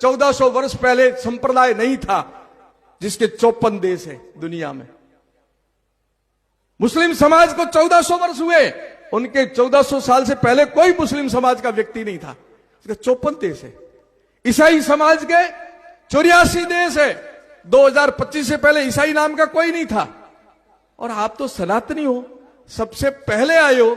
1400 वर्ष पहले संप्रदाय नहीं था जिसके 54 देश है दुनिया में। मुस्लिम समाज को 1400 वर्ष हुए, उनके 1400 साल से पहले कोई मुस्लिम समाज का व्यक्ति नहीं था, उसके 54 देश है। ईसाई समाज के 84 देश है, 2025 से पहले ईसाई नाम का कोई नहीं था। और आप तो सनातनी हो, सबसे पहले आए हो,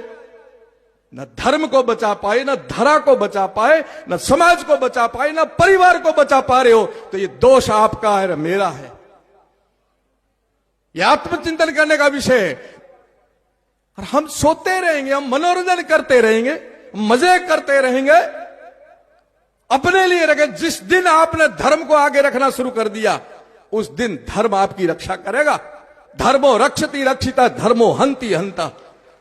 न धर्म को बचा पाए, न धरा को बचा पाए, न समाज को बचा पाए, न परिवार को बचा पा रहे हो, तो ये दोष आपका है, मेरा है। यह आत्मचिंतन करने का विषय है। और हम सोते रहेंगे, हम मनोरंजन करते रहेंगे, मजे करते रहेंगे, अपने लिए रखे। जिस दिन आपने धर्म को आगे रखना शुरू कर दिया, उस दिन धर्म आपकी रक्षा करेगा। धर्मो रक्षति रक्षिता, धर्मो हंति हंता।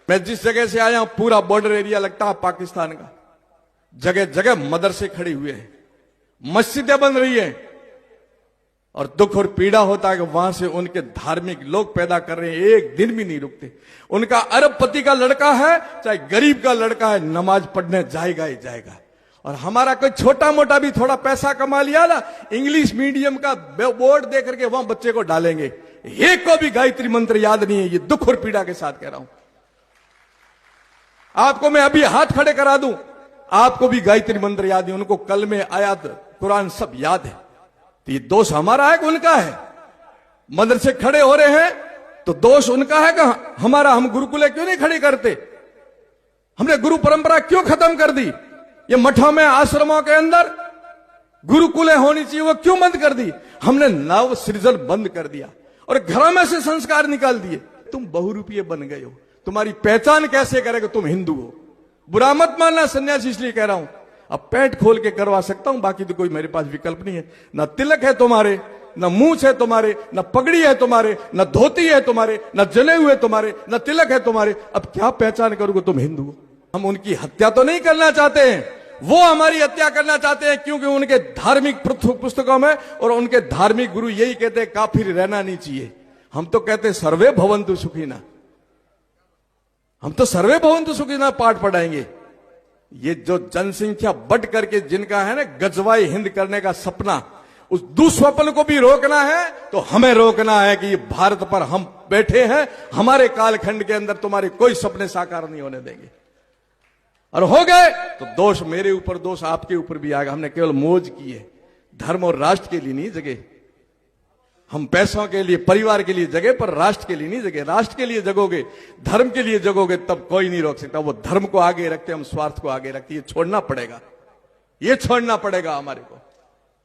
मैं जिस जगह से आया हूं, पूरा बॉर्डर एरिया लगता है पाकिस्तान का। जगह जगह मदरसे खड़े हुए हैं, मस्जिदें बन रही हैं, और दुख और पीड़ा होता है कि वहां से उनके धार्मिक लोग पैदा कर रहे हैं, एक दिन भी नहीं रुकते। उनका अरबपति का लड़का है, चाहे गरीब का लड़का है, नमाज पढ़ने जाएगा ही जाएगा। और हमारा कोई छोटा मोटा भी थोड़ा पैसा कमा लिया ना, इंग्लिश मीडियम का बोर्ड दे करके वहां बच्चे को डालेंगे। एक को भी गायत्री मंत्र याद नहीं है। ये दुख और पीड़ा के साथ कह रहा हूं। आपको मैं अभी हाथ खड़े करा दूं, आपको भी गायत्री मंत्र याद है, उनको कल में आयात कुरान सब याद है। तो ये दोष हमारा है कि उनका है? मदरसे खड़े हो रहे हैं तो दोष उनका है कि हमारा? हम गुरुकुले क्यों नहीं खड़े करते? हमने गुरु परंपरा क्यों खत्म कर दी? ये मठों में, आश्रमों के अंदर गुरुकुले होनी चाहिए, वो क्यों बंद कर दी? हमने नव सृजन बंद कर दिया और घरों में से संस्कार निकाल दिए। तुम बहुरूपीय बन गए हो, तुम्हारी पहचान कैसे करेगा तुम हिंदू हो? बुरा मत मानना सन्यासी, इसलिए कह रहा हूं। अब पेट खोल के करवा सकता हूं, बाकी तो कोई मेरे पास विकल्प नहीं है। न तिलक है तुम्हारे, न मूछ है तुम्हारे, न पगड़ी है तुम्हारे, न धोती है तुम्हारे, न जले हुए तुम्हारे, न तिलक है तुम्हारे। अब क्या पहचान करोगे तुम हिंदू हो? हम उनकी हत्या तो नहीं करना चाहते हैं, वो हमारी हत्या करना चाहते हैं, क्योंकि उनके धार्मिक पुस्तकों में और उनके धार्मिक गुरु यही कहते हैं काफिर रहना नहीं चाहिए। हम तो कहते हैं सर्वे भवन्तु सुखिनः। हम तो सर्वे भवन्तु सुखिनः पाठ पढ़ाएंगे। ये जो जनसंख्या बढ़ करके जिनका है ना गजवाई हिंद करने का सपना, उस दुस्वप्न को भी रोकना है तो हमें रोकना है कि ये भारत पर हम बैठे हैं, हमारे कालखंड के अंदर तुम्हारे कोई सपने साकार नहीं होने देंगे। और हो गए तो दोष मेरे ऊपर, दोष आपके ऊपर भी आएगा। हमने केवल मौज की है, धर्म और राष्ट्र के लिए नहीं जगे। हम पैसों के लिए, परिवार के लिए जगे, पर राष्ट्र के लिए नहीं जगे। राष्ट्र के लिए जगोगे, धर्म के लिए जगोगे, तब कोई नहीं रोक सकता। वो धर्म को आगे रखते, हम स्वार्थ को आगे रखते। ये छोड़ना पड़ेगा, ये छोड़ना पड़ेगा हमारे को।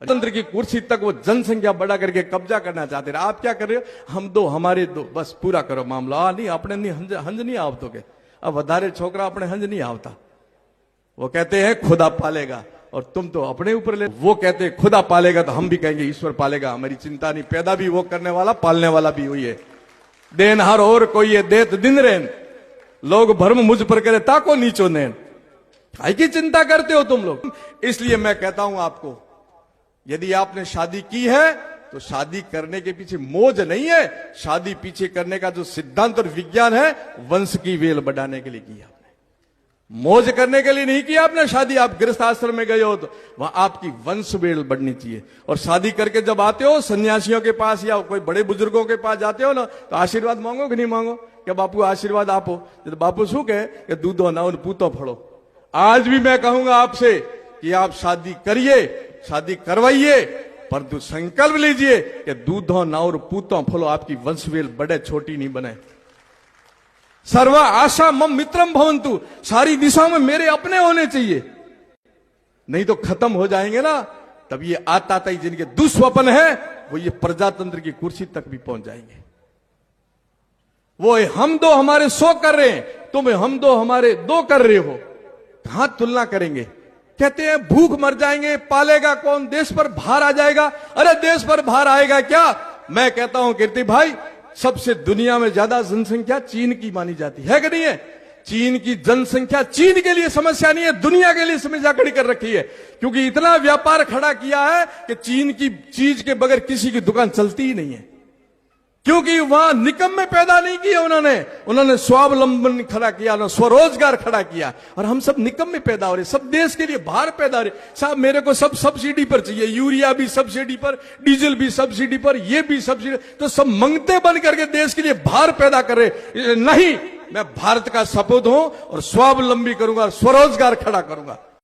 तंत्र की कुर्सी तक वो जनसंख्या बढ़ा करके कब्जा करना चाहते रहे। आप क्या कर रहे हो? हम दो, हमारे दो, बस पूरा करो मामला। नहीं, अपने नहीं हंज नहीं आवतो के। अब वधारे छोकरा अपने हंज नहीं आवता। वो कहते हैं खुदा पालेगा, और तुम तो अपने ऊपर ले। वो कहते हैं खुदा पालेगा, तो हम भी कहेंगे ईश्वर पालेगा, हमारी चिंता नहीं। पैदा भी वो करने वाला, पालने वाला भी वही है। देन हर और कोई है, देत दिन रेन। लोग भरम मुझ पर करे, ताको नीचो नैन। आई की चिंता करते हो तुम लोग? इसलिए मैं कहता हूं आपको, यदि आपने शादी की है तो शादी करने के पीछे मौज नहीं है। शादी पीछे करने का जो सिद्धांत और विज्ञान है, वंश की वेल बढ़ाने के लिए किया। मौज करने के लिए नहीं किया आपने शादी। आप गृहस्थ आश्रम में गए हो तो वहां आपकी वंश वेल बढ़नी चाहिए। और शादी करके जब आते हो सन्यासियों के पास या कोई बड़े बुजुर्गों के पास जाते हो ना, तो आशीर्वाद मांगो कि नहीं मांगो? क्या बापू आशीर्वाद आपो? तो बापू शू कहे कि दूधो ना उन पूतो फड़ो। आज भी मैं कहूंगा आपसे कि आप शादी करिए, शादी करवाइए, परंतु संकल्प लीजिए कि दूधो ना और पूतो फलो, आपकी वंश वेल बढ़े, छोटी नहीं बने। सर्व आशा मम मित्रम भवन्तु, सारी दिशाओं में मेरे अपने होने चाहिए, नहीं तो खत्म हो जाएंगे ना। तब ये आताताई जिनके दुस्वप्न है, वो ये प्रजातंत्र की कुर्सी तक भी पहुंच जाएंगे। वो हम दो हमारे 100 कर रहे हैं, तुम हम दो हमारे 2 कर रहे हो, कहां तुलना करेंगे? कहते हैं भूख मर जाएंगे, पालेगा कौन? देश पर भार आ जाएगा। अरे देश पर भार आएगा क्या? मैं कहता हूं कीर्ति भाई, सबसे दुनिया में ज्यादा जनसंख्या चीन की मानी जाती है कि नहीं है? चीन की जनसंख्या चीन के लिए समस्या नहीं है, दुनिया के लिए समस्या खड़ी कर रखी है। क्योंकि इतना व्यापार खड़ा किया है कि चीन की चीज के बगैर किसी की दुकान चलती ही नहीं है। क्योंकि वहां निकम्मे पैदा नहीं किए उन्होंने स्वावलंबन खड़ा किया ना, स्वरोजगार खड़ा किया। और हम सब निकम्मे पैदा हो रहे, सब देश के लिए बाहर पैदा हो रहे। साहब मेरे को सब सब्सिडी पर चाहिए, यूरिया भी सब्सिडी पर, डीजल भी सब्सिडी पर, ये भी सब्सिडी, तो सब मंगते बन करके देश के लिए बाहर पैदा कर रहे। नहीं, मैं भारत का सपूत हूं और स्वावलंबी करूंगा, स्वरोजगार खड़ा करूंगा।